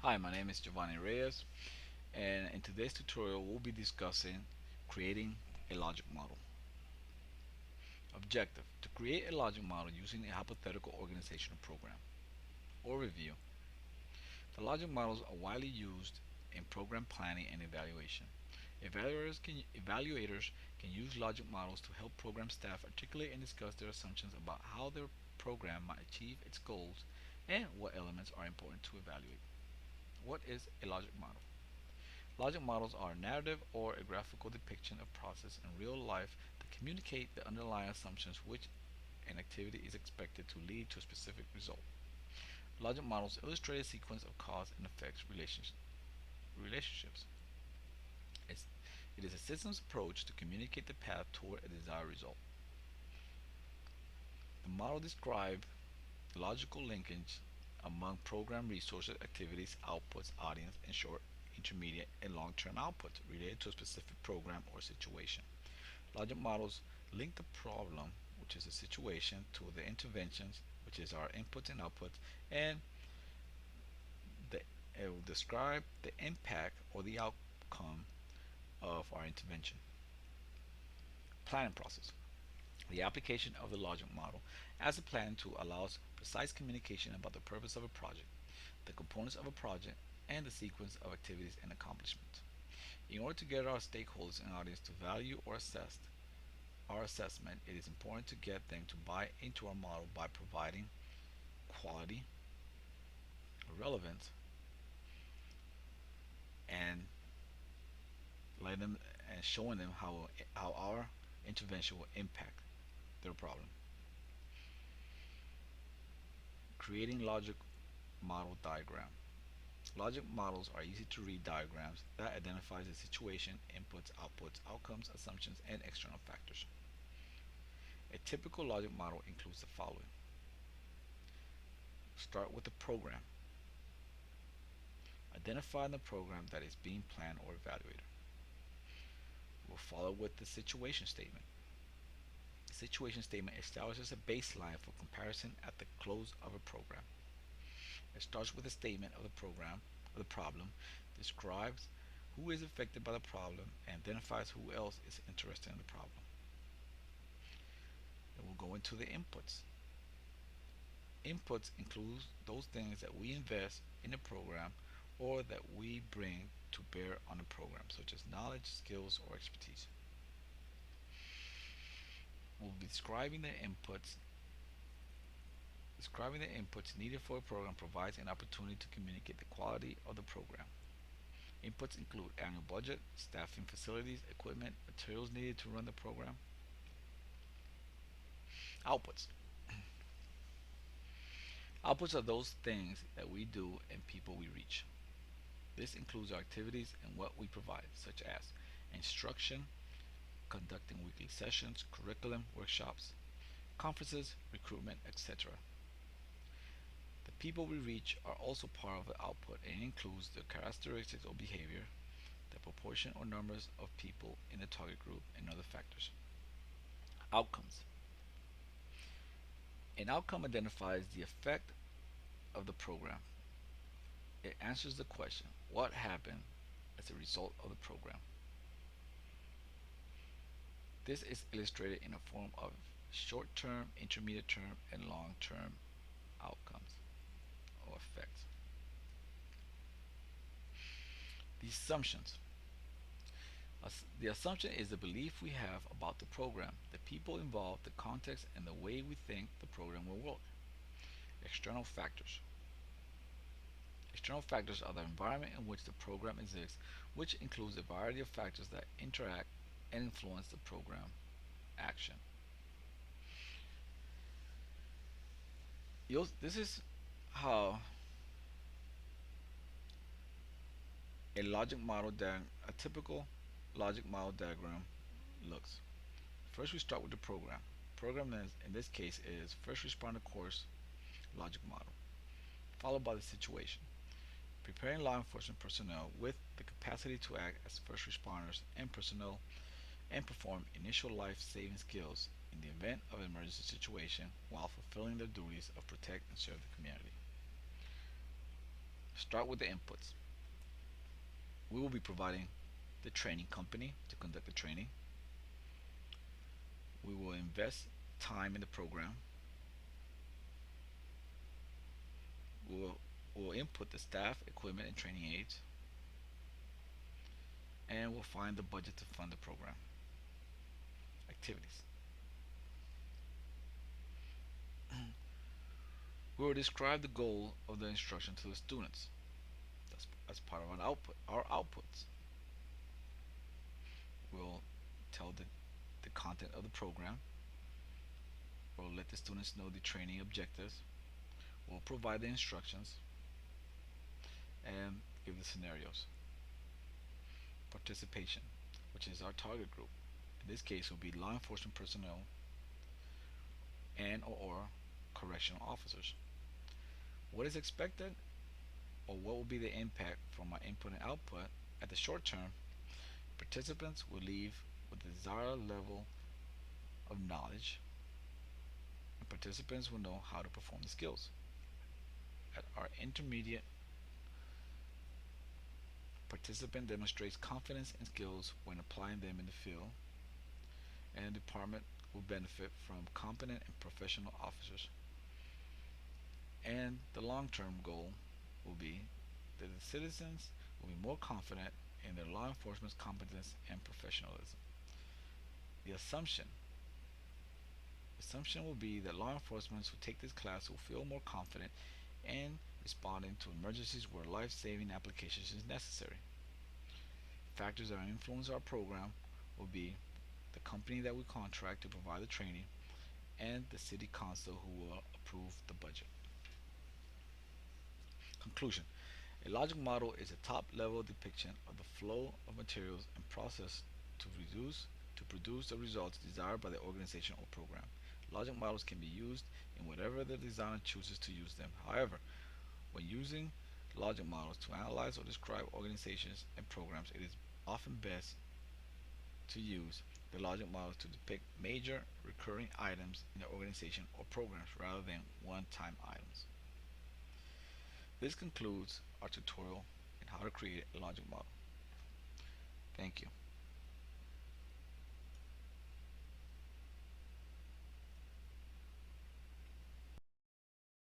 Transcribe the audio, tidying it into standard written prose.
Hi, my name is Giovanni Reyes, and in today's tutorial, we'll be discussing creating a logic model. Objective: to create a logic model using a hypothetical organizational program. Or review: the logic models are widely used in program planning and evaluation. Evaluators can use logic models to help program staff articulate and discuss their assumptions about how their program might achieve its goals and what elements are important to evaluate. What is a logic model? Logic models are a narrative or a graphical depiction of process in real life that communicate the underlying assumptions which an activity is expected to lead to a specific result. Logic models illustrate a sequence of cause and effects relationships. It's, it is a system's approach to communicate the path toward a desired result. The model describes the logical linkage among program resources, activities, outputs, audience, and short, intermediate, and long-term outputs related to a specific program or situation. Logic models link the problem, which is a situation, to the interventions, which is our inputs and outputs, and the, it will describe the impact or the outcome of our intervention. Planning process. The application of the logic model as a plan tool allows precise communication about the purpose of a project, the components of a project, and the sequence of activities and accomplishments. In order to get our stakeholders and audience to value or assess our assessment, it is important to get them to buy into our model by providing quality, relevance, and letting them and showing them how our intervention will impact their problem. Creating logic model diagram. Logic models are easy to read diagrams that identifies the situation, inputs, outputs, outcomes, assumptions, and external factors. A typical logic model includes the following. Start with the program. Identify the program that is being planned or evaluated. We'll follow with the situation statement. The situation statement establishes a baseline for comparison at the close of a program. It starts with a statement of the program of the problem, describes who is affected by the problem, and identifies who else is interested in the problem. Then we'll go into the inputs. Inputs include those things that we invest in the program or that we bring to bear on the program, such as knowledge, skills, or expertise. We'll be describing the inputs. Describing the inputs needed for a program provides an opportunity to communicate the quality of the program. Inputs include annual budget, staffing, facilities, equipment, materials needed to run the program. Outputs. Outputs are those things that we do and people we reach. This includes our activities and what we provide, such as instruction, conducting weekly sessions, curriculum, workshops, conferences, recruitment, etc. The people we reach are also part of the output and includes the characteristics of behavior, the proportion or numbers of people in the target group, and other factors. Outcomes. An outcome identifies the effect of the program. It answers the question, what happened as a result of the program? This is illustrated in the form of short-term, intermediate term, and long-term outcomes or effects. The assumptions. The assumption is the belief we have about the program, the people involved, the context, and the way we think the program will work. External factors. External factors are the environment in which the program exists, which includes a variety of factors that interact and influence the program action. This is how a typical logic model diagram looks. First, we start with the program. Program in this case is first responder course logic model, followed by the situation. Preparing law enforcement personnel with the capacity to act as first responders and personnel and perform initial life-saving skills in the event of an emergency situation while fulfilling their duties of protect and serve the community. Start with the inputs. We will be providing the training company to conduct the training. We will invest time in the program. We will input the staff, equipment, and training aids, and we'll find the budget to fund the program activities. We will describe the goal of the instruction to the students. That's part of an output. Our outputs. We'll tell the content of the program. We'll let the students know the training objectives. We'll provide the instructions and give the scenarios. Participation, which is our target group. In this case, will be law enforcement personnel and or correctional officers. What is expected or what will be the impact from my input and output? At the short term, participants will leave with the desired level of knowledge, and participants will know how to perform the skills. At our intermediate, participant demonstrates confidence and skills when applying them in the field, and the department will benefit from competent and professional officers. And the long-term goal will be that the citizens will be more confident in their law enforcement competence and professionalism. The assumption will be that law enforcement who take this class will feel more confident in responding to emergencies where life-saving applications is necessary. Factors that influence our program will be the company that we contract to provide the training and the city council who will approve the budget. Conclusion. A logic model is a top-level depiction of the flow of materials and process to produce the results desired by the organization or program. Logic models can be used in whatever the designer chooses to use them. However, when using logic models to analyze or describe organizations and programs, it is often best to use the logic models to depict major recurring items in the organization or programs rather than one-time items. This concludes our tutorial on how to create a logic model. Thank you.